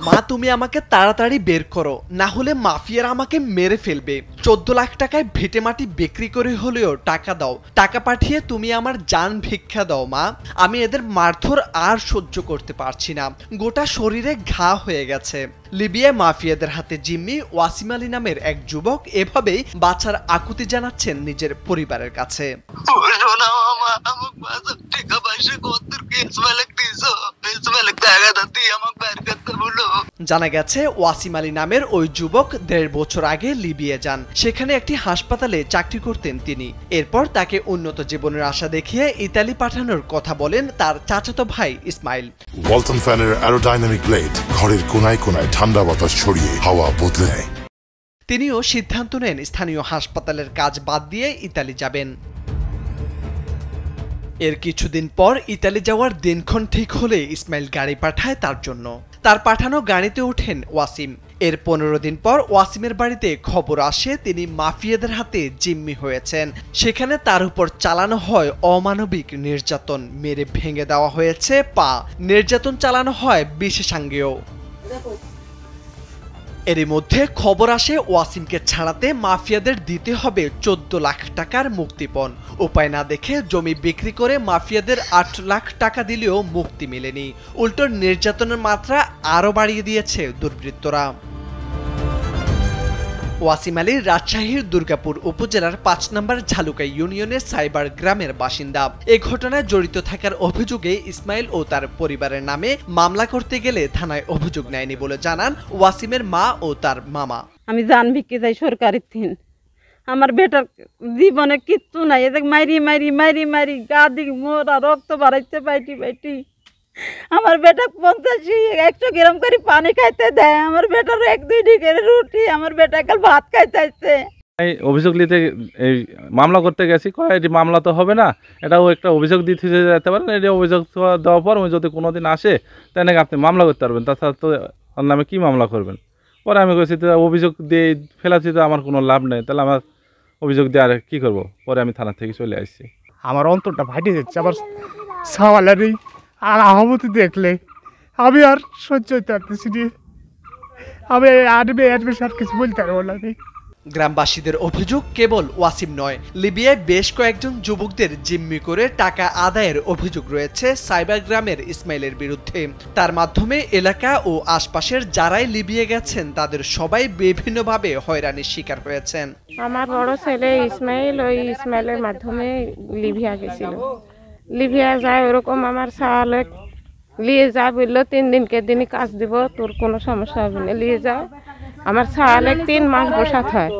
মা তুমি আমাকে তাড়াতাড়ি বের করো, না হলে মাফিয়ারা আমাকে মেরে ফেলবে। 14 লাখ টাকায় ভিটে মাটি বিক্রি করে হলেও টাকা দাও, টাকা পাঠিয়ে তুমি আমার জান ভিক্ষা দাও মা। আমি এদের মারধর আর সহ্য করতে পারছি না, গোটা শরীরে ঘা হয়ে গেছে। লিবিয়ায় মাফিয়াদের হাতে জিম্মি ওয়াসিম আলী নামের এক যুবক এভাবেই বাঁচার আকুতি জানাচ্ছেন নিজের পরিবারের কাছে। জানা গেছে ওয়াসিম আলী নামের ওই যুবক 1.5 বছর আগে লিবিয়া যান। সেখানে একটি হাসপাতালে চাকরি করতেন তিনি। এরপর তাকে উন্নত জীবনের আশা দেখিয়ে ইতালি পাঠানোর কথা বলেন তার চাচাতো ভাই ইসমাইল। ওয়ালটন ফ্যানের অ্যারোডাইনামিক ব্লেড ঘরের কোনায় কোনায় ঠান্ডা বাতাস ছড়িয়ে হাওয়া বদলে দেয়। তিনিও সিদ্ধান্ত নেন স্থানীয় হাসপাতালের কাজ বাদ দিয়ে ইতালি যাবেন। এর কিছুদিন পর ইতালি যাওয়ার দিনক্ষণ ঠিক হলে ইসমাইল গাড়ি পাঠায় তার জন্য। তার পাঠানো গাড়িতে ওঠেন ওয়াসিম। এর 15 দিন পর ওয়াসিমের বাড়িতে খবর আসে তিনি মাফিয়াদের হাতে জিম্মি হয়েছেন। সেখানে তার উপর চালানো হয় অমানবিক নির্যাতন, মেরে ভেঙে দেওয়া হয়েছে পা, নির্যাতন চালানো হয় বিশেষাঙ্গেও। এরই মধ্যে খবর আসে ওয়াসিমকে ছাড়াতে মাফিয়াদের দিতে হবে 14 লাখ টাকার মুক্তিপণ। উপায় না দেখে জমি বিক্রি করে মাফিয়াদের 8 লাখ টাকা দিলেও মুক্তি মেলেনি, উল্টো নির্যাতনের মাত্রা আরও বাড়িয়ে দিয়েছে দুর্বৃত্তরা। ওয়াসিম আলী রাজশাহীর দুর্গাপুর উপজেলার 5 নম্বর ঝালুকাই ইউনিয়নের সাইবার গ্রামের বাসিন্দা। এই ঘটনায় জড়িত থাকার অভিযোগে ইসমাইল ও তার পরিবারের নামে মামলা করতে গেলে থানায় অভিযোগ নেয়নি বলে জানান ওয়াসিমের মা ও তার মামা। আমি জান ভিক্ষে যাই সরকারি থিন, আমার বেটার জীবনে কিচ্ছু নাই, এদের মারি মারি মারি মারি গা দিক মোরা রক্ত বাড়াইতে পাইটি পাইটি। আমার বেটা 50-100 গ্রাম করে পানি খাইতে দেয়, আমার বেটার 1-2 ডিগের রুটি, আমার বেটা কাল ভাত খাইতে। এই অভিযোগ নিতে এই মামলা করতে গেছি, এটি মামলা তো হবে না, এটাও একটা অভিযোগ দিতে যেতে পারেন। এটি অভিযোগ দেওয়ার পর যদি কোনোদিন আসে তাহলে আপনি মামলা করতে পারবেন, তাছাড়া তো ওর নামে কী মামলা করবেন। পরে আমি বলছি অভিযোগ দিয়ে ফেলাচ্ছি তো আমার কোনো লাভ নেই, তাহলে আমার অভিযোগ দিয়ে আর কী করবো। পরে আমি থানা থেকে চলে আসছি। আমার অন্তরটা ফাটে যাচ্ছে আমার সাওয়ালারই আর আহমতি দেখলে আমি আর সহ্য করতে পারতেছি না। আমি আর কিছু বলতে পারবো না। গ্রামবাসীদের অভিযোগ কেবল ওয়াসিম নয়, লিবিয়ায় বেশ কয়েকজন যুবকদের জিম্মি করে টাকা আদায়ের অভিযোগ রয়েছে সাইবার গ্রামের ইসমাইলের বিরুদ্ধে। তার মাধ্যমে এলাকা ও আশপাশের যারাই লিবিয়া গেছেন তাদের সবাই বিভিন্নভাবে হয়রানির শিকার হয়েছেন। আমার বড় ছেলে ইসমাইল ওই ইসমাইলের মাধ্যমে লিবিয়া গেছিল। লিবিয়া যায় ওরকম আমার সালে নিয়ে যা বললো 3 দিনকে দিনই কাজ দিব, তোর কোনো সমস্যা হবে না, নিয়ে যাও। আমার সালে 3 মাস বসাতে হয়।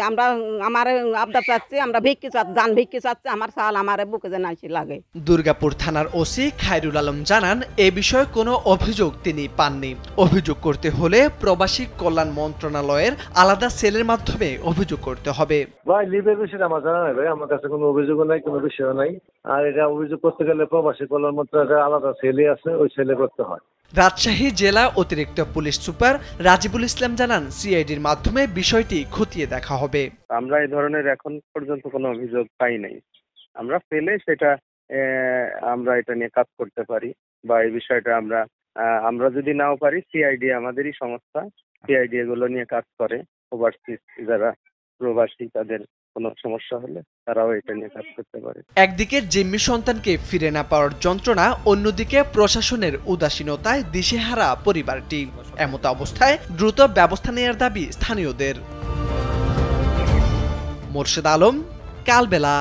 আমরা আমার আবদার চাচ্ছি, আমরা ভিক্ষি চাচ্ছি, জান ভিক্ষি চাচ্ছি, আমার সাল আমার বুকে যেন আসি লাগে। দুর্গাপুর থানার ওসি খায়রুল আলম জানান এ বিষয়ে কোনো অভিযোগ তিনি পাননি। অভিযোগ করতে হলে প্রবাসী কল্যাণ মন্ত্রণালয়ের আলাদা সেলের মাধ্যমে অভিযোগ করতে হবে। ভাই লিবিয়ার বিষয়ে আমার জানা নাই ভাই, আমার কাছে কোনো অভিযোগও নাই, কোনো বিষয় নাই। আর এটা অভিযোগ করতে গেলে প্রবাসী কল্যাণ মন্ত্রণালয়ের আলাদা সেলে আছে, ওই সেলে করতে হয়। রাজশাহী জেলা অতিরিক্ত পুলিশ সুপার রাজিবুল ইসলাম জানান সিআইডির মাধ্যমে বিষয়টি খতিয়ে দেখা হবে। আমরা এই ধরনের এখন পর্যন্ত কোনো অভিযোগ পাই নাই। আমরা পেলে সেটা আমরা এটা নিয়ে কাজ করতে পারি, বা এই বিষয়টা আমরা যদি নাও পারি, সিআইডি আমাদেরই সংস্থা, সিআইডি এগুলো নিয়ে কাজ করে। ওভারসিজ যারা প্রবাসী তাদের কোনো সমস্যা হলে তারাও এটা নিয়ে কাজ করতে পারে। একদিকে জিম্মি সন্তানকে ফিরে না পাওয়ার যন্ত্রণা, অন্যদিকে প্রশাসনের উদাসীনতায় দিশেহারা পরিবারটি। এমত অবস্থায় দ্রুত ব্যবস্থা নেওয়ার দাবি স্থানীয়দের। মোর্শেদ আলম, কালবেলা।